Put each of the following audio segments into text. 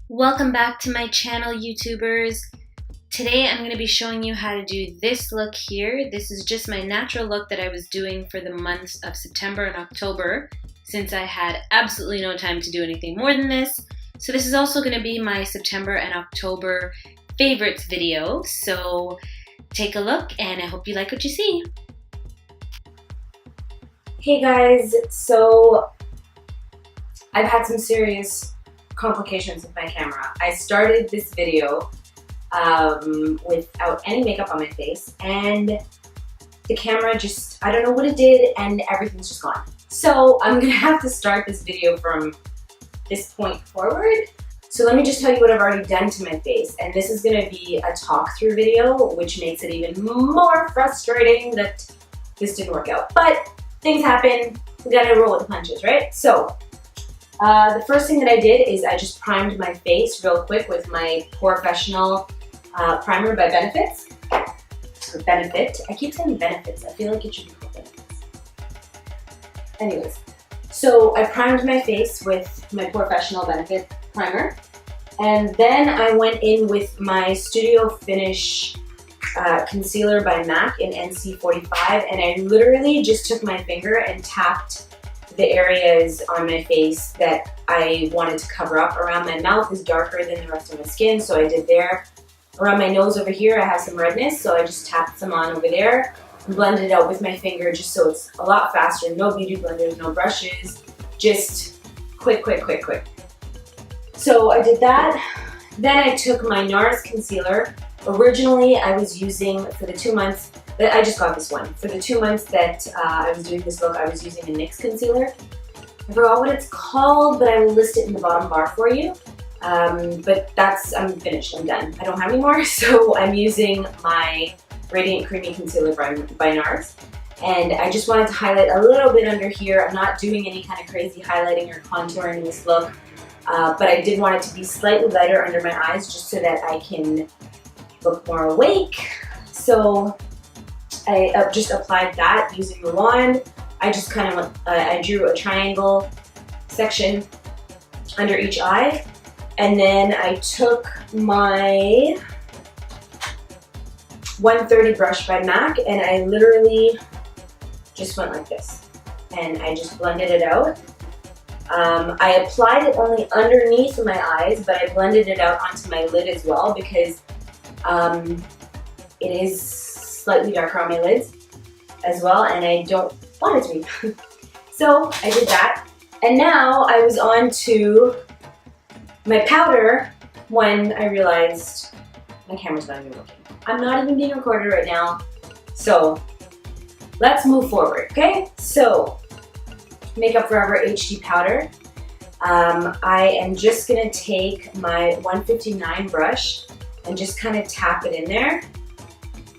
Welcome back to my channel, YouTubers. Today I'm going to be showing you how to do this look here. This is just my natural look that I was doing for the months of September and October, since I had absolutely no time to do anything more than this. So this is also going to be my September and October favorites video. So take a look and I hope you like what you see. Hey guys, so I've had some serious complications with my camera. I started this video without any makeup on my face, and the camera just, I don't know what it did, and everything's just gone. So I'm gonna have to start this video from this point forward. So let me just tell you what I've already done to my face, and this is gonna be a talk through video, which makes it even more frustrating that this didn't work out. But things happen, we gotta roll with the punches, right? So the first thing that I did is I just primed my face real quick with my Porefessional primer by Benefit. I keep saying Benefits. I feel like it should be called Benefits. Anyways, so I primed my face with my Porefessional Benefit primer, and then I went in with my Studio Finish concealer by MAC in NC45, and I literally just took my finger and tapped the areas on my face that I wanted to cover up. Around my mouth is darker than the rest of my skin, so I did there. Around my nose over here I have some redness, so I just tapped some on over there and blended it out with my finger just so it's a lot faster. No beauty blenders, no brushes, just quick. So I did that. Then I took my Nars concealer. Originally I was using, for the 2 months, I just got this one. For the 2 months that I was doing this look, I was using a NYX concealer. I forgot what it's called, but I will list it in the bottom bar for you. But I'm finished, I'm done. I don't have any more, so I'm using my Radiant Creamy Concealer by Nars. And I just wanted to highlight a little bit under here. I'm not doing any kind of crazy highlighting or contouring in this look, but I did want it to be slightly lighter under my eyes just so that I can look more awake. So I just applied that using the wand. I just kind of I drew a triangle section under each eye, and then I took my 130 brush by MAC and I literally just went like this, and I just blended it out. I applied it only underneath my eyes, but I blended it out onto my lid as well because it is slightly darker on my lids as well, and I don't want it to be. So I did that, and now I was on to my powder when I realized my camera's not even working. I'm not even being recorded right now, so let's move forward, okay? So, Makeup Forever HD powder. I am just gonna take my 159 brush and just kind of tap it in there.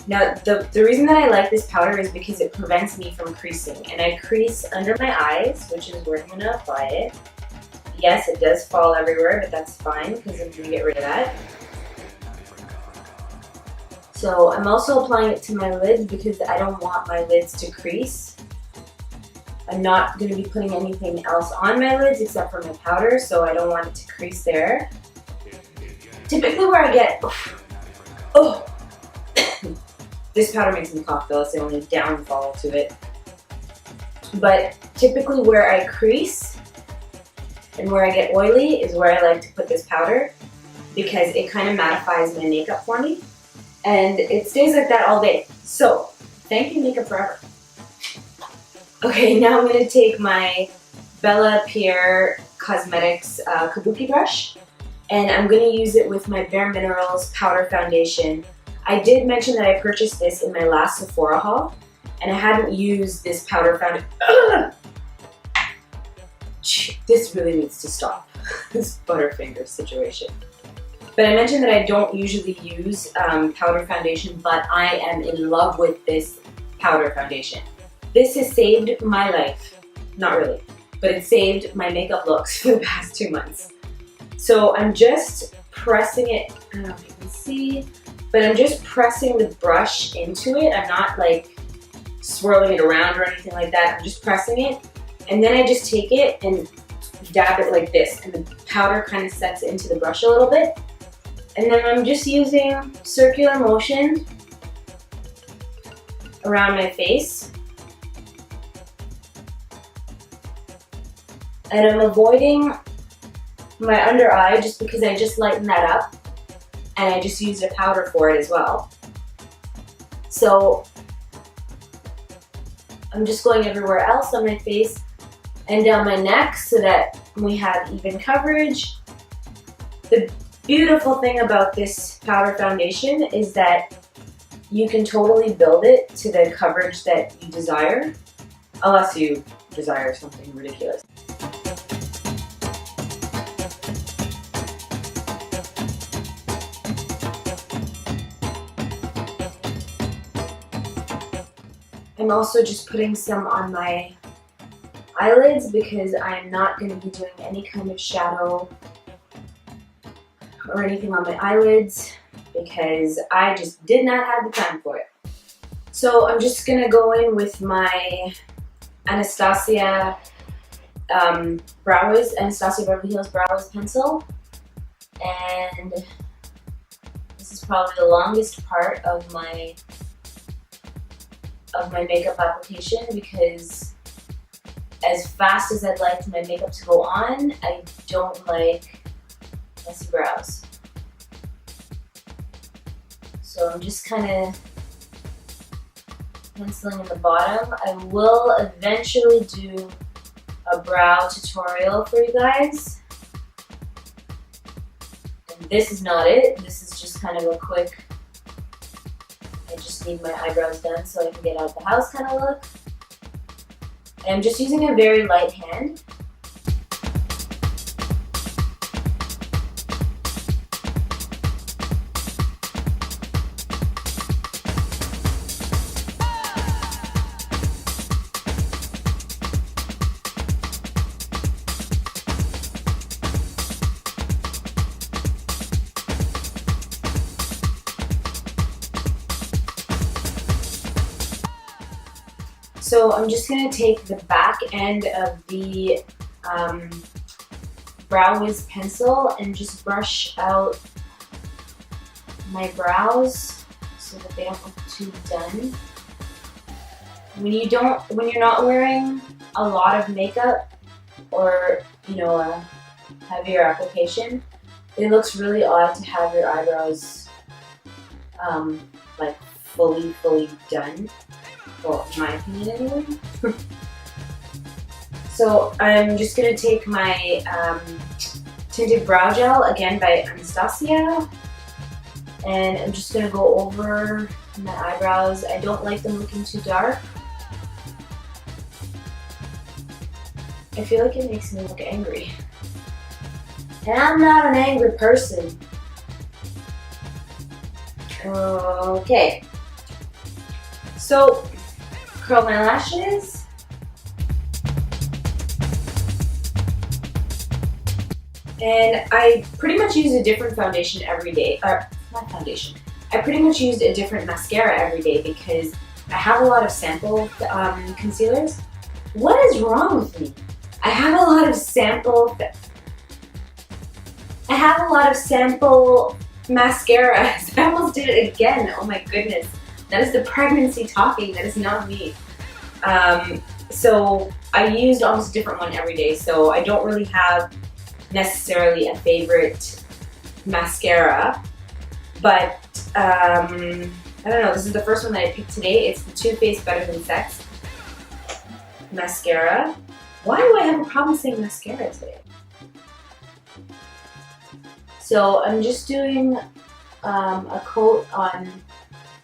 Now, the reason that I like this powder is because it prevents me from creasing, and I crease under my eyes, which is where I'm going to apply it. Yes, it does fall everywhere, but that's fine because I'm going to get rid of that. So I'm also applying it to my lids because I don't want my lids to crease. I'm not going to be putting anything else on my lids except for my powder, so I don't want it to crease there. Typically where I get, this powder makes me cough though, it's the only downfall to it. But typically where I crease and where I get oily is where I like to put this powder because it kind of mattifies my makeup for me. And it stays like that all day. So, thank you Makeup Forever. Okay, now I'm going to take my Bella Pierre Cosmetics Kabuki brush, and I'm going to use it with my Bare Minerals Powder Foundation. I did mention that I purchased this in my last Sephora haul, and I hadn't used this powder foundation. This really needs to stop, this Butterfinger situation. But I mentioned that I don't usually use powder foundation, but I am in love with this powder foundation. This has saved my life. Not really, but it saved my makeup looks for the past 2 months. So I'm just pressing it, I don't know if you can see, but I'm just pressing the brush into it. I'm not like swirling it around or anything like that. I'm just pressing it, and then I just take it and dab it like this, and the powder kind of sets into the brush a little bit. And then I'm just using circular motion around my face. And I'm avoiding my under eye just because I just lightened that up, and I just used a powder for it as well. So I'm just going everywhere else on my face and down my neck so that we have even coverage. The beautiful thing about this powder foundation is that you can totally build it to the coverage that you desire, unless you desire something ridiculous. I'm also just putting some on my eyelids because I'm not going to be doing any kind of shadow or anything on my eyelids because I just did not have the time for it. So I'm just going to go in with my Anastasia Anastasia Beverly Hills Brow Wiz pencil, and this is probably the longest part of my makeup application because as fast as I'd like my makeup to go on, I don't like messy brows. So I'm just kind of penciling in the bottom. I will eventually do a brow tutorial for you guys. And this is not it. This is just kind of a quick, I just need my eyebrows done so I can get out of the house kind of look. And I'm just using a very light hand. So I'm just going to take the back end of the Brow Wiz pencil and just brush out my brows so that they don't look too done. When you're not wearing a lot of makeup or a heavier application, it looks really odd to have your eyebrows like fully done. Well, in my opinion anyway. So I'm just going to take my Tinted Brow Gel, again by Anastasia, and I'm just going to go over my eyebrows. I don't like them looking too dark. I feel like it makes me look angry. And I'm not an angry person. Okay. So, curl my lashes. And I pretty much use a different foundation every day. Or, not foundation. I pretty much used a different mascara every day because I have a lot of sample concealers. What is wrong with me? I have a lot of sample mascaras. I almost did it again. Oh my goodness. That is the pregnancy talking. That is not me. So I used almost a different one every day. So I don't really have necessarily a favorite mascara. But I don't know. This is the first one that I picked today. It's the Too Faced Better Than Sex mascara. Why do I have a problem saying mascara today? So I'm just doing a coat on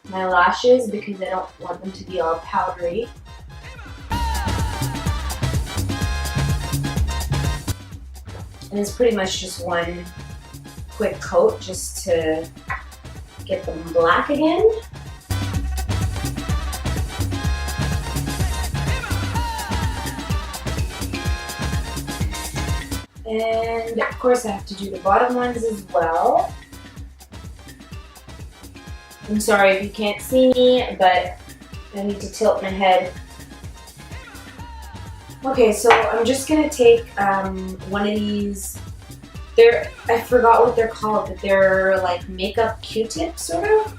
my lashes because I don't want them to be all powdery. And it's pretty much just one quick coat just to get them black again. And of course I have to do the bottom ones as well. I'm sorry if you can't see me, but I need to tilt my head Okay, so I'm just gonna take one of these. I forgot what they're called, but they're like makeup Q-tips, sort of.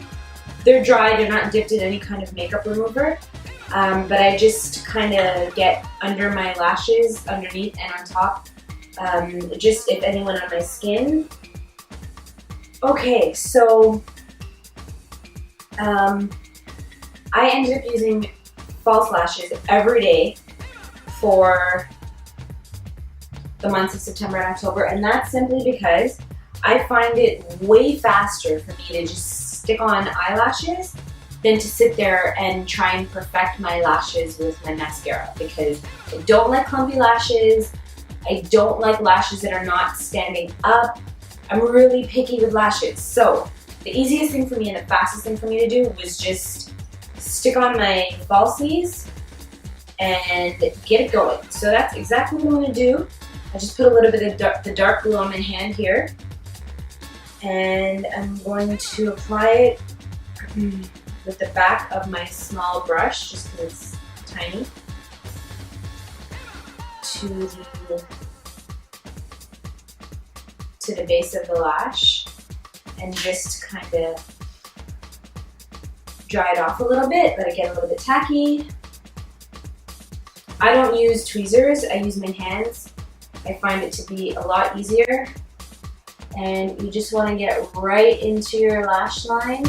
They're dry, they're not dipped in any kind of makeup remover. But I just kind of get under my lashes, underneath and on top, just if anyone on my skin. Okay, so I ended up using false lashes every day for the months of September and October, and that's simply because I find it way faster for me to just stick on eyelashes than to sit there and try and perfect my lashes with my mascara, because I don't like clumpy lashes. I don't like lashes that are not standing up. I'm really picky with lashes. So the easiest thing for me and the fastest thing for me to do was just stick on my falsies and get it going. So that's exactly what I'm going to do. I just put a little bit of the dark glue on my hand here, and I'm going to apply it with the back of my small brush, just because it's tiny, to the base of the lash, and just kind of dry it off a little bit, let it get a little bit tacky. I don't use tweezers, I use my hands. I find it to be a lot easier, and you just want to get right into your lash line.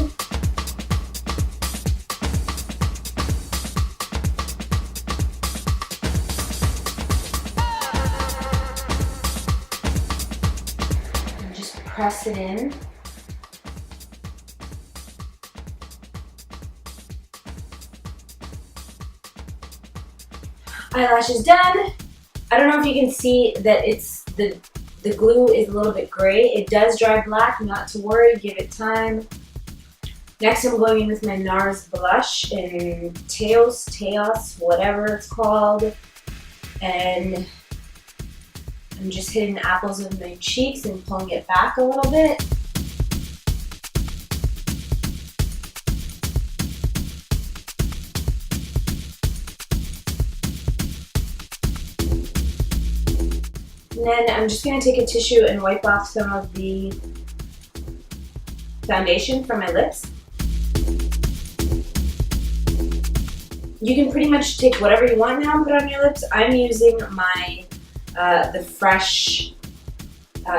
And just press it in. Eyelashes done. I don't know if you can see that it's the glue is a little bit gray. It does dry black, not to worry, give it time. Next I'm going in with my Nars blush in Taos, whatever it's called. And I'm just hitting the apples of my cheeks and pulling it back a little bit. And then I'm just going to take a tissue and wipe off some of the foundation from my lips. You can pretty much take whatever you want now and put on your lips. I'm using my the fresh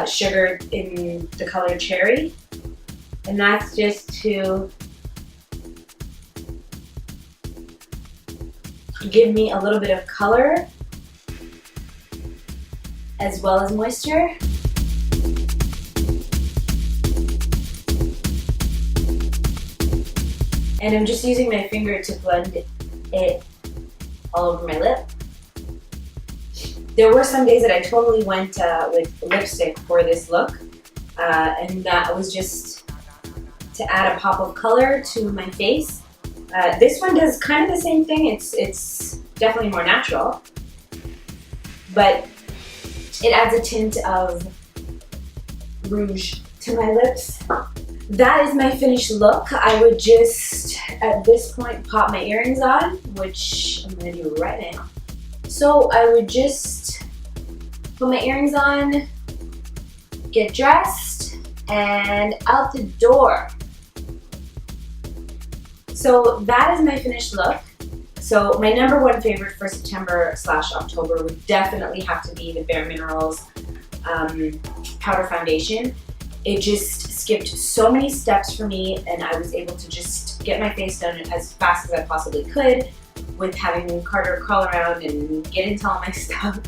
sugar in the color cherry, and that's just to give me a little bit of color as well as moisture. And I'm just using my finger to blend it all over my lip. There were some days that I totally went with lipstick for this look, and that was just to add a pop of color to my face. This one does kind of the same thing. It's definitely more natural, but it adds a tint of rouge to my lips. That is my finished look. I would just, at this point, pop my earrings on, which I'm gonna do right now. So I would just put my earrings on, get dressed, and out the door. So that is my finished look. So my number one favorite for September/October would definitely have to be the Bare Minerals powder foundation. It just skipped so many steps for me, and I was able to just get my face done as fast as I possibly could with having Carter crawl around and get into all my stuff.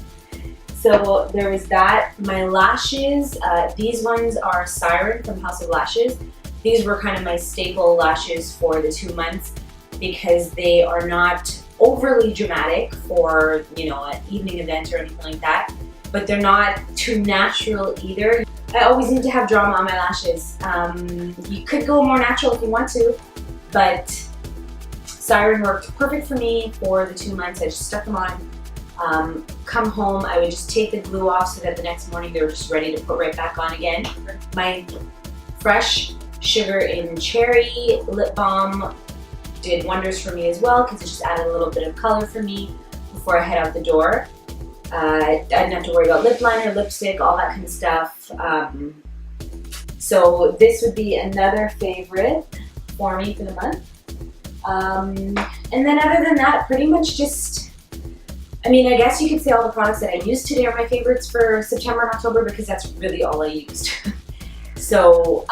So there was that. My lashes, these ones are Siren from House of Lashes. These were kind of my staple lashes for the 2 months because they are not overly dramatic for, you know, an evening event or anything like that, but they're not too natural either. I always need to have drama on my lashes. You could go more natural if you want to, but Siren worked perfect for me for the 2 months. I just stuck them on. Come home, I would just take the glue off so that the next morning they were just ready to put right back on again. My fresh sugar in cherry lip balm did wonders for me as well because it just added a little bit of color for me before I head out the door. I didn't have to worry about lip liner, lipstick, all that kind of stuff. So this would be another favorite for me for the month. And then other than that, pretty much just, I mean, I guess you could say all the products that I used today are my favorites for September and October because that's really all I used. So,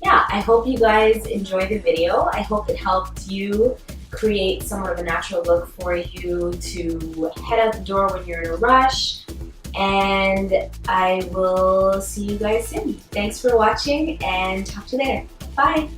yeah, I hope you guys enjoyed the video. I hope it helped you create somewhat of a natural look for you to head out the door when you're in a rush. And I will see you guys soon. Thanks for watching and talk to you later. Bye.